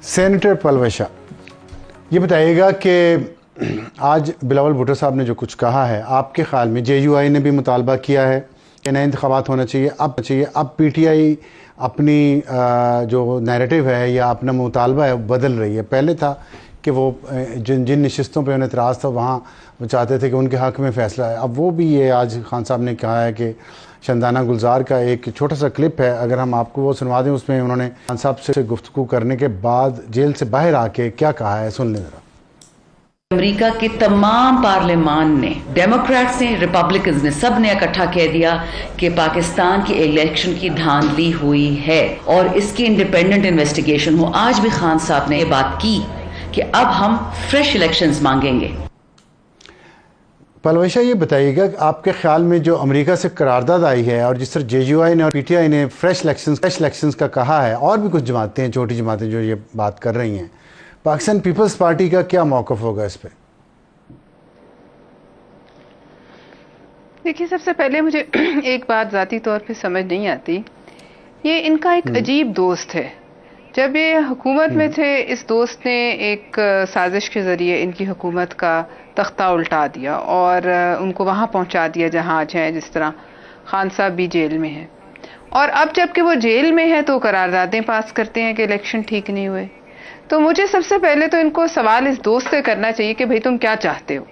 Senator पलवैशा, ये बताइएगा कि आज बिलावल भुट्टो साहब ने जो कुछ कहा है, आपके ख्याल में JUI ने भी मुतालबा किया है कि नए इंतखाबात होना चाहिए, अब PTI अपनी जो नैरेटिव है या अपना मुतालबा है बदल रही है। पहले था कि वो जिन नशिस्तों पे उन्हें इतराज़ था वहाँ वो चाहते थे कि उनके हक़ में फ़ैसला है। अब वो भी ये आज खान साहब ने कहा है कि शंदाना गुलजार का एक छोटा सा क्लिप है, अगर हम आपको वो सुनवा दें। उसमें उन्होंने खान साहब से गुफ्तगू करने के बाद जेल से बाहर आके क्या कहा है, सुन लें ज़रा। अमेरिका के तमाम पार्लियामान ने, डेमोक्रेट्स ने, रिपब्लिकन्स ने, सब ने इकट्ठा कह दिया कि पाकिस्तान की इलेक्शन की धांधली हुई है और इसकी इंडिपेंडेंट इन्वेस्टिगेशन हो। आज भी खान साहब ने ये बात की कि अब हम फ्रेश इलेक्शंस मांगेंगे। पलवैशा, ये बताइएगा कि आपके ख्याल में जो अमेरिका से करारदाद आई है और जिस तरह JUI ने और PTI ने फ्रेश इलेक्शंस का कहा है, और भी कुछ जमातें हैं, छोटी जमातें जो ये बात कर रही हैं, पाकिस्तान पीपल्स पार्टी का क्या मौक़िफ़ होगा इस पे? देखिए, सबसे पहले मुझे एक बात ज़ाती तौर पे समझ नहीं आती, ये इनका एक अजीब दोस्त है। जब ये हुकूमत में थे, इस दोस्त ने एक साजिश के ज़रिए इनकी हुकूमत का तख्ता उल्टा दिया और उनको वहाँ पहुँचा दिया जहाँ आज हैं। जिस तरह खान साहब भी जेल में हैं और अब जबकि वो जेल में है तो करारदादें पास करते हैं कि इलेक्शन ठीक नहीं हुए। तो मुझे सबसे पहले तो इनको सवाल इस दोस्त से करना चाहिए कि भाई तुम क्या चाहते हो,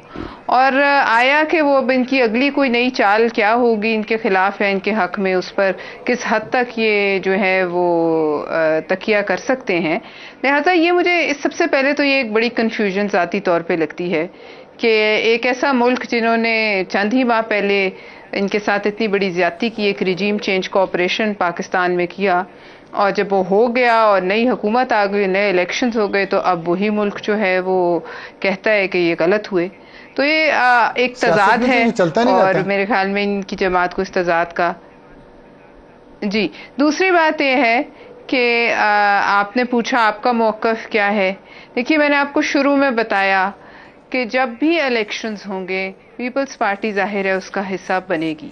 और आया कि वो अब इनकी अगली कोई नई चाल क्या होगी इनके खिलाफ है, इनके हक में, उस पर किस हद तक ये जो है वो तकिया कर सकते हैं। लिहाजा ये मुझे सबसे पहले तो ये एक बड़ी कन्फ्यूजन ज़ाती तौर पे लगती है कि एक ऐसा मुल्क जिन्होंने चंद ही माह पहले इनके साथ इतनी बड़ी ज़्यादती की, एक रिजीम चेंज का ऑपरेशन पाकिस्तान में किया, और जब वो हो गया और नई हुकूमत आ गई, नए इलेक्शंस हो गए, तो अब वही मुल्क जो है वो कहता है कि ये गलत हुए। तो ये एक तजाद है और मेरे ख्याल में इनकी जमात को इस तजाद का। जी, दूसरी बात ये है कि आपने पूछा आपका मौक़िफ़ क्या है। देखिए, मैंने आपको शुरू में बताया कि जब भी इलेक्शंस होंगे पीपल्स पार्टी ज़ाहिर है उसका हिस्सा बनेगी।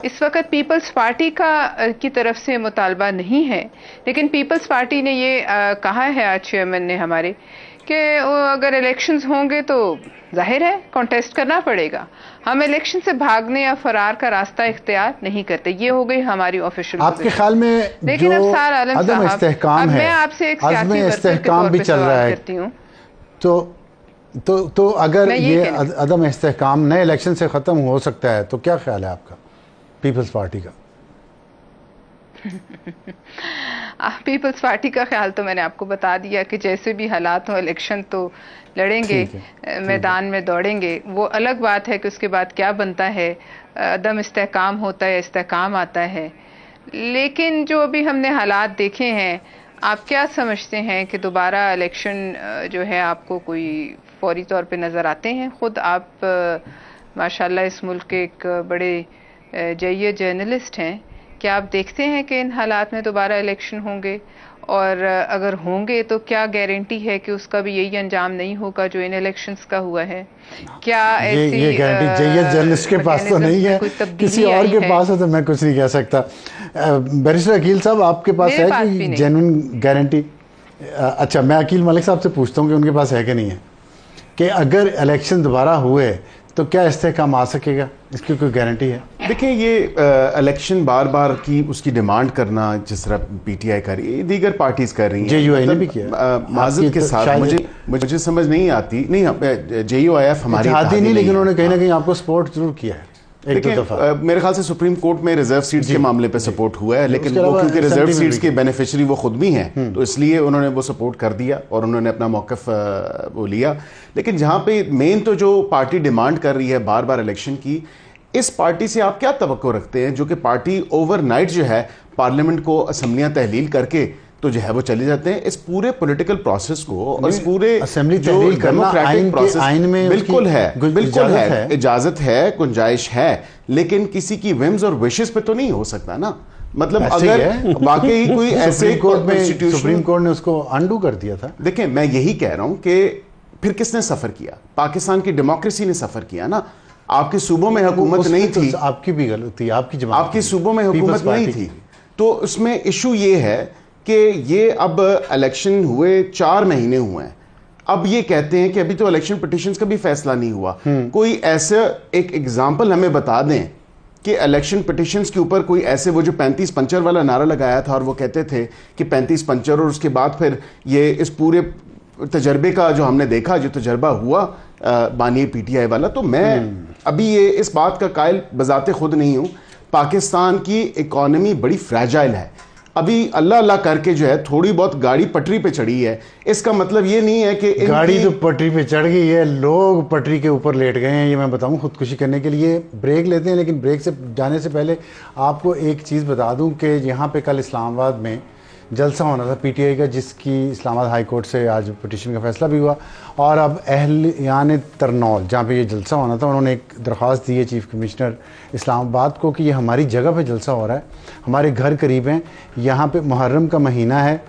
इस वक्त पीपल्स पार्टी की तरफ से मुतालबा नहीं है, लेकिन पीपल्स पार्टी ने ये कहा है आज चेयरमैन ने हमारे कि अगर इलेक्शंस होंगे तो जाहिर है कॉन्टेस्ट करना पड़ेगा। हम इलेक्शन से भागने या फरार का रास्ता इख्तियार नहीं करते। ये हो गई हमारी ऑफिशियल। आपके ख्याल में लेकिन अब सार आलम साहब, मैं आपसे एक सियासी इस्तेहकाम भी चल रहा है, तो अगर ये अदम इस्तेहकाम नए इलेक्शन से ख़त्म हो सकता है तो क्या ख्याल है आपका पीपल्स पार्टी का? पीपल्स पार्टी का ख्याल तो मैंने आपको बता दिया कि जैसे भी हालात हो इलेक्शन तो लड़ेंगे, मैदान में दौड़ेंगे। वो अलग बात है कि उसके बाद क्या बनता है, अदम इस्तेहकाम होता है, इस्तेहकाम आता है। लेकिन जो अभी हमने हालात देखे हैं, आप क्या समझते हैं कि दोबारा इलेक्शन जो है आपको कोई फौरी तौर पे नज़र आते हैं? ख़ुद आप माशाल्लाह इस मुल्क के एक बड़े जय्यद जर्नलिस्ट हैं, क्या आप देखते हैं कि इन हालात में दोबारा इलेक्शन होंगे? और अगर होंगे तो क्या गारंटी है कि उसका भी यही अंजाम नहीं होगा जो इन इलेक्शंस का हुआ है? क्या ऐसी ये गारंटी जय्यद जर्नलिस्ट के पास तो नहीं है, किसी और के पास है तो मैं कुछ नहीं कह सकता। बैरिस्टर अकील साहब, आपके पास है कि जेन्युइन गारंटी? अच्छा, मैं अकील मलिक साहब से पूछता हूँ कि उनके पास है कि नहीं है, कि अगर इलेक्शन दोबारा हुए तो क्या इस्तेहकाम आ सकेगा, इसकी कोई गारंटी है? देखिए, ये इलेक्शन बार बार की उसकी डिमांड करना जिस तरह PTI कर रही है, दीगर पार्टीज कर रही हैं, JUI ने भी किया माज़रत के साथ। मुझे समझ नहीं आती। नहीं, JUIF हमारी इत्तेहादी नहीं, लेकिन उन्होंने कहीं ना कहीं आपको सपोर्ट जरूर किया है। मेरे ख्याल से सुप्रीम कोर्ट में रिजर्व सीट्स के मामले पे सपोर्ट हुआ है, लेकिन वो क्योंकि रिजर्व सीट्स के बेनिफिशियरी वो खुद भी हैं, तो इसलिए उन्होंने वो सपोर्ट कर दिया और उन्होंने अपना मौक़िफ़ वो लिया। लेकिन जहाँ पे मेन तो जो पार्टी डिमांड कर रही है बार बार इलेक्शन की, इस पार्टी से आप क्या तवक्को रखते हैं, जो कि पार्टी ओवरनाइट जो है पार्लियामेंट को असम्बलियाँ तहलील करके तो जो है वो चले जाते हैं। इस पूरे पॉलिटिकल प्रोसेस को और इस पूरे असेंबली जो डेमोक्रेटिक प्रोसेस आइन में बिल्कुल है, इजाजत है, गुंजाइश है, लेकिन किसी की विम्स और विशेस पे तो नहीं हो सकता ना। मतलब अगर वाकई कोई ऐसे सुप्रीम कोर्ट ने उसको अंडू कर दिया था। देखिए, मैं यही कह रहा हूं कि फिर किसने सफर किया? पाकिस्तान की डेमोक्रेसी ने सफर किया ना। आपके सूबों में हुकूमत नहीं थी, आपकी भी गलती, आपकी सूबों में हुकूमत नहीं थी, तो उसमें इशू ये है कि ये अब इलेक्शन हुए 4 महीने हुए हैं, अब ये कहते हैं कि अभी तो इलेक्शन पिटिशंस का भी फैसला नहीं हुआ। कोई ऐसा एक एग्जाम्पल हमें बता दें कि इलेक्शन पिटिशंस के ऊपर कोई ऐसे, वो जो 35 पंचर वाला नारा लगाया था और वो कहते थे कि 35 पंचर, और उसके बाद फिर ये इस पूरे तजर्बे का जो हमने देखा, जो तजर्बा हुआ बानी पीटीआई वाला, तो मैं अभी ये इस बात का कायल बजाते खुद नहीं हूँ। पाकिस्तान की इकॉनमी बड़ी फ्रैजाइल है, अभी अल्लाह अल्लाह करके जो है थोड़ी बहुत गाड़ी पटरी पे चढ़ी है। इसका मतलब ये नहीं है कि गाड़ी तो पटरी पे चढ़ गई है, लोग पटरी के ऊपर लेट गए हैं। ये मैं बताऊं, खुदकुशी करने के लिए ब्रेक लेते हैं, लेकिन ब्रेक से जाने से पहले आपको एक चीज़ बता दूं कि यहाँ पे कल इस्लामाबाद में जलसा होना था पीटीआई का, जिसकी इस्लामाबाद हाई कोर्ट से आज पिटीशन का फैसला भी हुआ। और अब अहलियान तरनौल, जहाँ पे ये जलसा होना था, उन्होंने एक दरख्वास्त दी है चीफ़ कमिश्नर इस्लामाबाद को कि ये हमारी जगह पे जलसा हो रहा है, हमारे घर करीब हैं, यहाँ पे मुहर्रम का महीना है,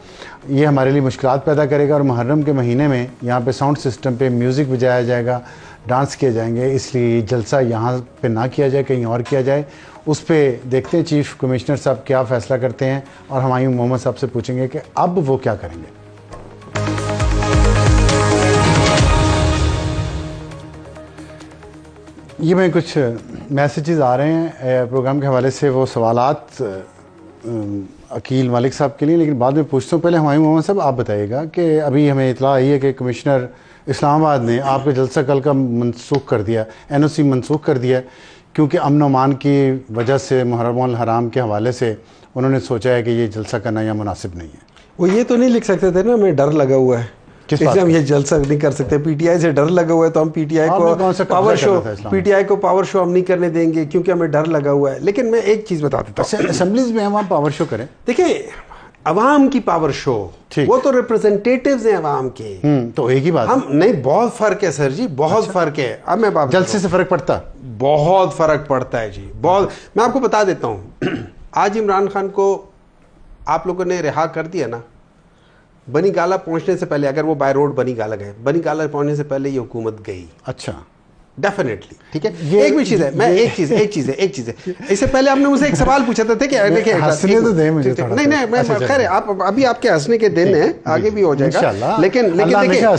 ये हमारे लिए मुश्किलात पैदा करेगा, और मुहर्रम के महीने में यहाँ पे साउंड सिस्टम पे म्यूज़िक बजाया जाएगा, डांस किए जाएंगे, इसलिए जलसा यहाँ पे ना किया जाए, कहीं और किया जाए। उस पर देखते हैं चीफ़ कमिश्नर साहब क्या फ़ैसला करते हैं, और हुमायूं मोहम्मद साहब से पूछेंगे कि अब वो क्या करेंगे। ये मैं कुछ मैसेजेस आ रहे हैं प्रोग्राम के हवाले से, वो सवालात अकील मालिक साहब के लिए, लेकिन बाद में पूछता हूँ। पहले हुमायूं मोहम्मद साहब आप बताइएगा कि अभी हमें इतला आई है कि कमिश्नर इस्लामाबाद ने आपका जलसा कल का मनसूख कर दिया, एनओसी मनसूख कर दिया, क्योंकि अमन अमान की वजह से मुहर्रम अल हराम के हवाले से उन्होंने सोचा है कि ये जलसा करना यहाँ मुनासिब नहीं है। वो ये तो नहीं लिख सकते थे ना, हमें डर लगा हुआ है, इसलिए हम ये जलसा नहीं कर सकते। पीटीआई से डर लगा हुआ है तो हम पीटीआई को पावर शो हम नहीं करने देंगे, क्योंकि हमें डर लगा हुआ है। लेकिन मैं एक चीज़ बता देता हूँ, असेंबलीज में हम पावर शो करें। देखिए, अवाम की पावर शो, वो तो रिप्रेजेंटेटिव्स हैं अवाम के, तो एक ही बात हम नहीं, बहुत फर्क है सर जी, बहुत फर्क है। अब मैं बात, जलसे से फर्क पड़ता, बहुत फर्क पड़ता है जी, बहुत। मैं आपको बता देता हूं, आज इमरान खान को आप लोगों ने रिहा कर दिया ना, बनी गाला पहुंचने से पहले, अगर वो बाय रोड बनी गाला गए, बनी गाला पहुंचने से पहले ये हुकूमत गई। अच्छा, डेफिनेटली, ठीक है। एक भी चीज है, मैं एक चीज है इससे पहले आपने मुझसे एक सवाल पूछा था कि देखिए, हंसने तो दे मुझे थोड़ा। नहीं, मैं खैर, आप अभी आपके हंसने के दिन है, आगे भी हो जाएगा, लेकिन देखिए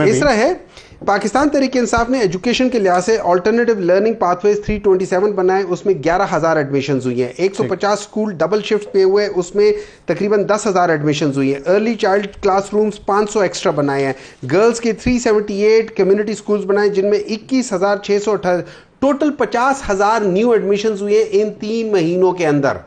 इस तरह है, पाकिस्तान तहरीक इंसाफ ने एजुकेशन के लिहाज से अल्टरनेटिव लर्निंग पाथवेज 327 बनाए, उसमें 11,000 एडमिशन हुई हैं। 150 स्कूल डबल शिफ्ट पे हुए, उसमें तकरीबन 10,000 एडमिशन हुई हैं। अर्ली चाइल्ड क्लासरूम्स 500 एक्स्ट्रा बनाए हैं। गर्ल्स के 378 कम्युनिटी स्कूल्स बनाए, जिनमें 21,618, टोटल 50,000 न्यू एडमिशन हुए इन 3 महीनों के अंदर।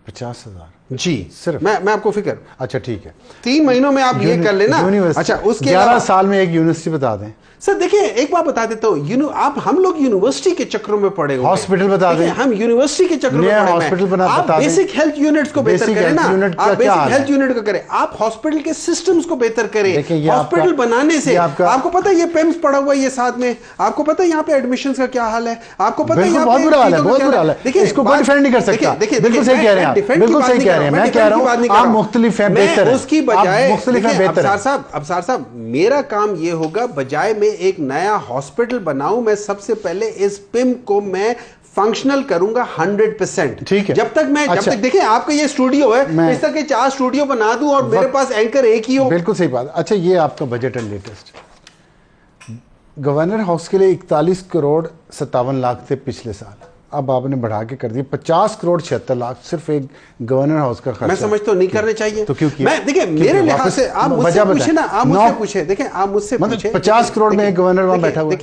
50,000 जी, सिर्फ मैं आपको फिक्र, अच्छा ठीक है, 3 महीनों में आप ये कर लेना। अच्छा, उसके 11 साल में एक यूनिवर्सिटी बता दें सर। देखिए, एक बात बता देता हूँ, आप हम लोग यूनिवर्सिटी के चक्रों में पड़े हुए, हॉस्पिटल बता दें, हम यूनिवर्सिटी के चक्रों में पड़े हॉस्पिटल आप बेसिक हेल्थ यूनिट्स को बेहतर करें ना, आप बेसिक हेल्थ यूनिट को करें, आप हॉस्पिटल के सिस्टम्स को बेहतर करें। हॉस्पिटल बनाने से आपको पता है ये पेम्स पड़ा हुआ है, ये साथ में आपको पता है यहाँ पे एडमिशन का क्या हाल है, आपको पता है बहुत बुरा हाल है, बहुत बुरा हाल है। देखिए, इसको कोई डिफेंड नहीं कर सकता। देखिए, बिल्कुल सही कह रहे हैं, बिल्कुल सही कह रहे हैं, मैं कह रहा हूँ आप मुख्तलिफ हैं, बेहतर है उसकी बजाय। अब्सार साहब, मेरा काम ये होगा, बजाय में एक नया हॉस्पिटल बनाऊं, मैं सबसे पहले इस पिम को मैं फंक्शनल करूंगा 100%। ठीक है, जब तक देखिए, आपका ये स्टूडियो है, इस तरह के 4 स्टूडियो बना दूं और मेरे पास एंकर एक ही हो। बिल्कुल सही बात। अच्छा, ये आपका बजट है लेटेस्ट, गवर्नर हाउस के लिए 41 करोड़ 57 लाख थे पिछले साल, अब आपने बढ़ा के कर दिया 50 करोड़ 76 लाख, सिर्फ एक गवर्नर हाउस का खर्चा। मैं समझता हूँ नहीं करने चाहिए, तो क्यों किया? मैं देखिए, मेरे लिहाज से आप मुझसे पूछे ना, आप मुझसे पूछे, देखिए आप मुझसे पूछे, 50 करोड़ में एक गवर्नर वहां बैठा हुआ।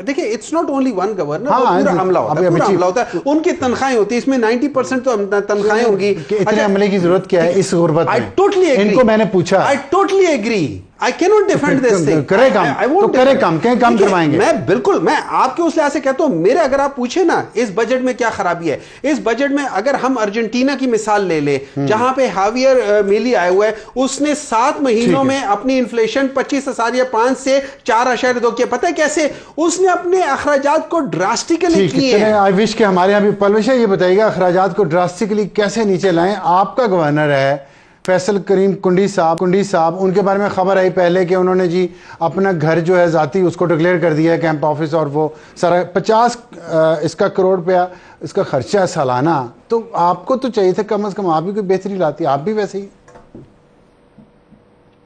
देखिए, it's not only one governor, पूरा हमला होता है, उनकी तनख्वाहें होती है, इसमें 90% तो तनख्वाहें होंगी। इतने हमले की जरूरत क्या है इस गुर्बत में? आई टोटली एग्री, इनको मैंने पूछा, I totally agree, I cannot defend this thing. करे काम करवाएंगे। मैं बिल्कुल, मैं आपके उस लिहाज से कहता हूं, मेरे अगर आप पूछे ना इस बजट में क्या खराबी है, इस बजट में अगर हम अर्जेंटीना की मिसाल ले ले, जहां पे हावियर मिली आया हुआ है, उसने 7 महीनों में अपनी इन्फ्लेशन 25.5 से 4.2 किया। पता है कैसे? उसने अपने अखराजात को ड्रास्टिकली किए। आई विश कि हमारे यहाँ भी पलविशा ये बताइएगा अखराजात को ड्रास्टिकली कैसे नीचे लाएं। आपका गवर्नर है फैसल करीम कुंडी साहब उनके बारे में खबर आई पहले कि उन्होंने जी अपना घर जो है ज़ाती उसको डिक्लेयर कर दिया है कैंप ऑफिस, और वो सारा 50 इसका करोड़ रुपया इसका खर्चा है सालाना। तो आपको तो चाहिए था कम से कम आप भी कोई बेहतरी लाती, आप भी वैसे ही,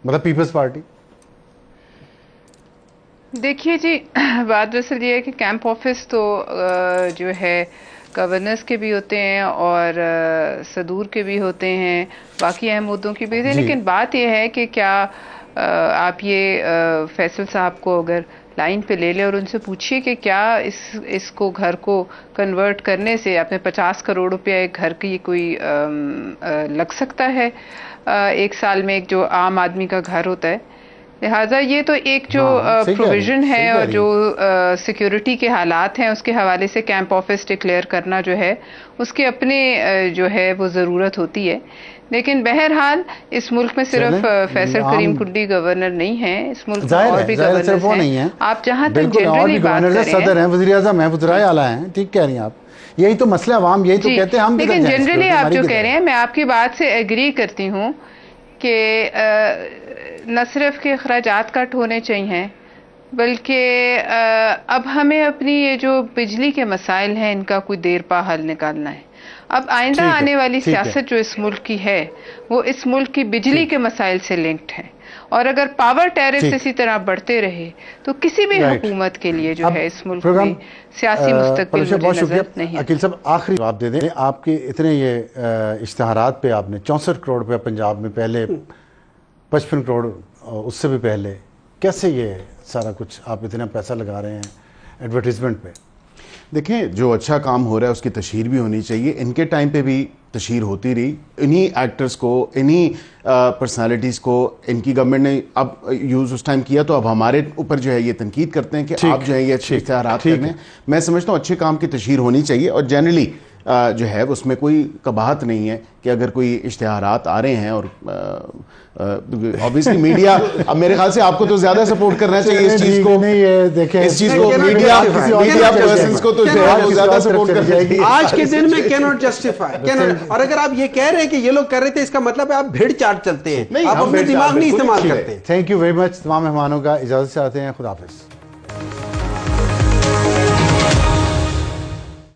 मतलब पीपल्स पार्टी। देखिए जी, बात दरअसल ये है कि कैंप ऑफिस तो जो है गवर्नर्स के भी होते हैं और सदूर के भी होते हैं, बाकी अहम मुद्दों की भी होते हैं, लेकिन बात यह है कि क्या आप ये फैसल साहब को अगर लाइन पे ले ले और उनसे पूछिए कि क्या इसको घर को कन्वर्ट करने से अपने 50 करोड़ रुपया एक घर की कोई लग सकता है एक साल में, एक जो आम आदमी का घर होता है। लिहाजा ये तो एक जो प्रोविजन है और जो सिक्योरिटी के हालात हैं उसके हवाले से कैंप ऑफिस डिक्लेयर करना जो है उसके अपने जो है वो ज़रूरत होती है। लेकिन बहरहाल इस मुल्क में सिर्फ फैसल करीम कुंडी गवर्नर नहीं है, इस मुल्क में और भी गवर्नर्स हैं। आप जहाँ तक जनरली बात कर रहे हैं, सदर हैं, वज़ीर आज़म हैं, वज़ीर आला हैं, ठीक कह रही हैं आप, यही तो मसला अवाम यही तो कहते हैं हम। लेकिन जनरली आप जो कह रहे हैं, मैं आपकी बात से एग्री करती हूँ कि न सिर्फ के अखराजात कट होने चाहिए, बल्कि अब हमें अपनी ये जो बिजली के मसाइल हैं इनका कोई देर पा हल निकालना है। अब आइंदा आने वाली सियासत जो इस मुल्क की है वो इस मुल्क की बिजली के मसाइल से लिंक्ड है, और अगर पावर टैरिफ इसी तरह बढ़ते रहे तो किसी भी हुकूमत के लिए जो है इस मुल्क में सियासी मुस्तकबिल नजर नहीं। अकील साहब आखिरी जवाब दे दें, आपके इतने ये इश्तहारात पे आपने 64 करोड़ रुपया पंजाब में पहले 55 करोड़ उससे भी पहले, कैसे ये सारा कुछ आप इतना पैसा लगा रहे हैं एडवर्टीजमेंट पे? देखें, जो अच्छा काम हो रहा है उसकी तशहीर भी होनी चाहिए। इनके टाइम पे भी तशहीर होती रही, इन्हीं एक्टर्स को, इन्हीं पर्सनालिटीज़ को इनकी गवर्नमेंट ने अब यूज़ उस टाइम किया, तो अब हमारे ऊपर जो है ये तनकीद करते हैं कि आप जो है ये अच्छे इश्तिहारात करने। मैं समझता हूँ अच्छे काम की तशहीर होनी चाहिए, और जनरली जो है उसमें कोई कबाहत नहीं है कि अगर कोई इश्तिहारात आ रहे हैं, और ऑब्वियसली मीडिया, अब मेरे ख्याल से आपको तो ज्यादा सपोर्ट करना चाहिए इस चीज को, इस चीज को मीडिया पर्सन्स को तो ज्यादा सपोर्ट करना चाहिए। आज के दिन में कैन नॉट जस्टिफाई, और अगर आप ये कह रहे हैं कि ये लोग कर रहे थे, इसका मतलब है आप भेड़ चाट चलते हैं, आप अपने दिमाग नहीं इस्तेमाल करते। Thank you very much. तमाम मेहमानों का इजाजत चाहते हैं, खुदा हाफिज।